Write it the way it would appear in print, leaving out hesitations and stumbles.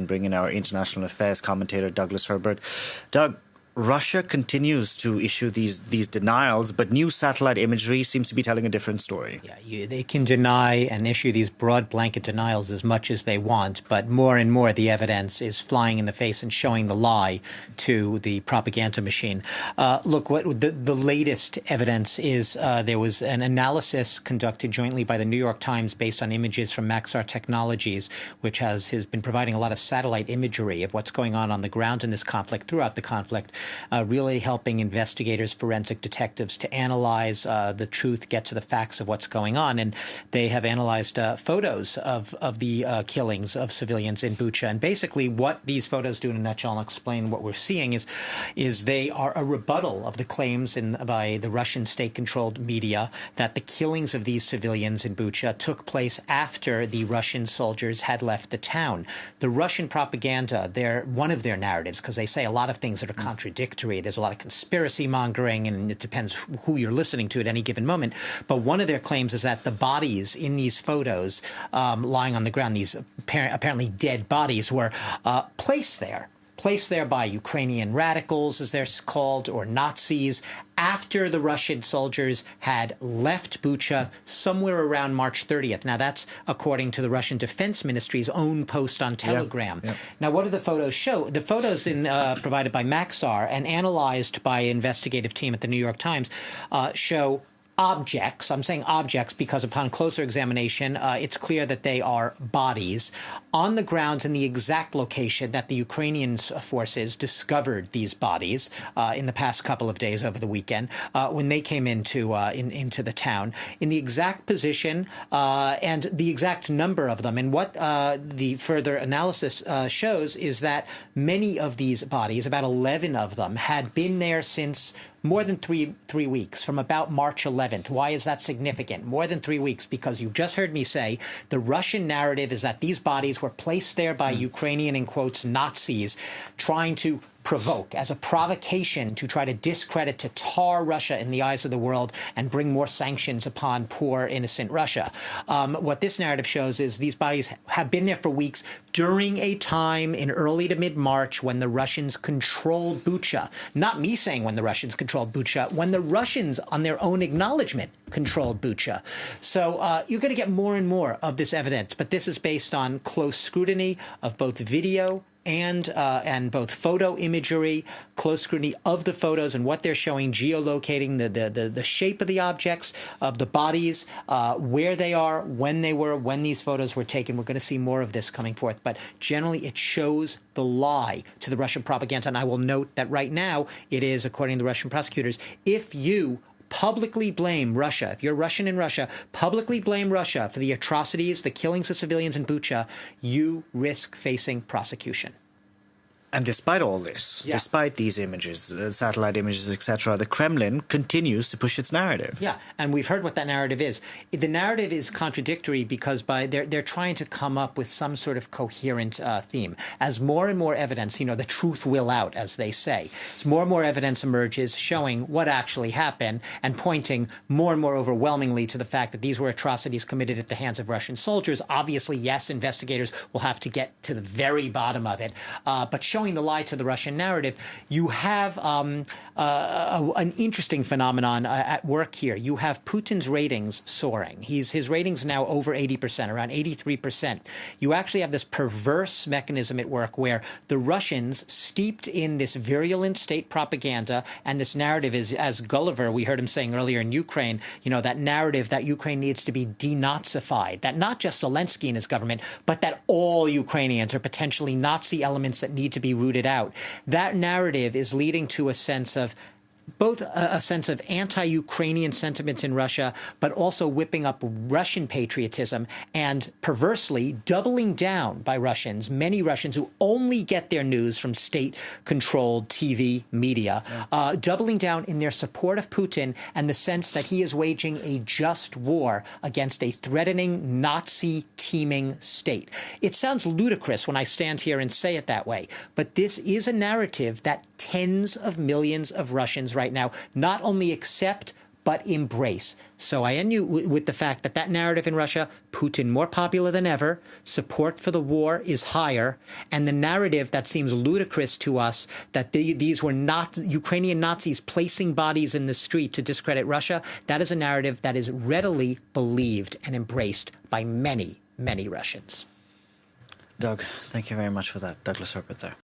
bring in our international affairs commentator, Douglas Herbert. Doug, Russia continues to issue these denials, but new satellite imagery seems to be telling a different story. Yeah, they can deny and issue these broad blanket denials as much as they want, but more and more the evidence is flying in the face and showing the lie to the propaganda machine. Look, what the latest evidence is there was an analysis conducted jointly by the New York Times based on images from Maxar Technologies, which has been providing a lot of satellite imagery of what's going on the ground in this conflict, throughout the conflict. Really helping investigators, forensic detectives to analyze the truth, get to the facts of what's going on. And they have analyzed photos of the killings of civilians in Bucha. And basically what these photos do in a nutshell, and I'll explain what we're seeing, is they are a rebuttal of the claims by the Russian state-controlled media that the killings of these civilians in Bucha took place after the Russian soldiers had left the town. The Russian propaganda, one of their narratives, because they say a lot of things that are contradictory. There's a lot of conspiracy mongering, and it depends who you're listening to at any given moment. But one of their claims is that the bodies in these photos lying on the ground, these apparently dead bodies, were placed there by Ukrainian radicals, as they're called, or Nazis, after the Russian soldiers had left Bucha somewhere around March 30th. Now, that's according to the Russian Defense Ministry's own post on Telegram. Yeah. Now, what do the photos show? The photos provided by Maxar and analyzed by an investigative team at the New York Times show objects. I'm saying objects because upon closer examination, it's clear that they are bodies on the grounds in the exact location that the Ukrainian forces discovered these bodies in the past couple of days over the weekend when they came into the town, in the exact position and the exact number of them. And what the further analysis shows is that many of these bodies, about 11 of them, had been there since more than three weeks, from about March 11th. Why is that significant? More than 3 weeks, because you just heard me say the Russian narrative is that these bodies were placed there by Ukrainian, in quotes, Nazis, trying to provoke, as a provocation to try to discredit, to tar Russia in the eyes of the world and bring more sanctions upon poor, innocent Russia. What this narrative shows is these bodies have been there for weeks during a time in early to mid-March when the Russians controlled Bucha. Not me saying when the Russians controlled Bucha, when the Russians, on their own acknowledgement, controlled Bucha. So you're going to get more and more of this evidence, but this is based on close scrutiny of both video and both photo imagery, close scrutiny of the photos and what they're showing, geolocating the shape of the objects, of the bodies, where they are, when these photos were taken. We're going to see more of this coming forth. But generally, it shows the lie to the Russian propaganda. And I will note that right now it is, according to the Russian prosecutors, if you publicly blame Russia, if you're Russian in Russia, publicly blame Russia for the atrocities, the killings of civilians in Bucha, you risk facing prosecution. And despite all this, despite these images, satellite images, etc., the Kremlin continues to push its narrative. Yeah, and we've heard what that narrative is. The narrative is contradictory because they're trying to come up with some sort of coherent theme. As more and more evidence, the truth will out, as they say. As more and more evidence emerges showing what actually happened and pointing more and more overwhelmingly to the fact that these were atrocities committed at the hands of Russian soldiers. Obviously, yes, investigators will have to get to the very bottom of it, but showing the lie to the Russian narrative, you have an interesting phenomenon at work here. You have Putin's ratings soaring. His ratings now over 80%, around 83%. You actually have this perverse mechanism at work where the Russians, steeped in this virulent state propaganda, and this narrative is, as Gulliver, we heard him saying earlier in Ukraine, that narrative that Ukraine needs to be denazified, that not just Zelensky and his government, but that all Ukrainians are potentially Nazi elements that need to be rooted out. That narrative is leading to a sense of both a sense of anti-Ukrainian sentiment in Russia, but also whipping up Russian patriotism and perversely doubling down by Russians, many Russians who only get their news from state-controlled TV media, doubling down in their support of Putin and the sense that he is waging a just war against a threatening Nazi-teeming state. It sounds ludicrous when I stand here and say it that way, but this is a narrative that tens of millions of Russians right now not only accept but embrace. So I end you with the fact that that narrative in Russia, Putin more popular than ever, support for the war is higher, and the narrative that seems ludicrous to us that these were not Ukrainian Nazis placing bodies in the street to discredit Russia, that is a narrative that is readily believed and embraced by many, many Russians. Doug, thank you very much for that. Douglas Herbert there.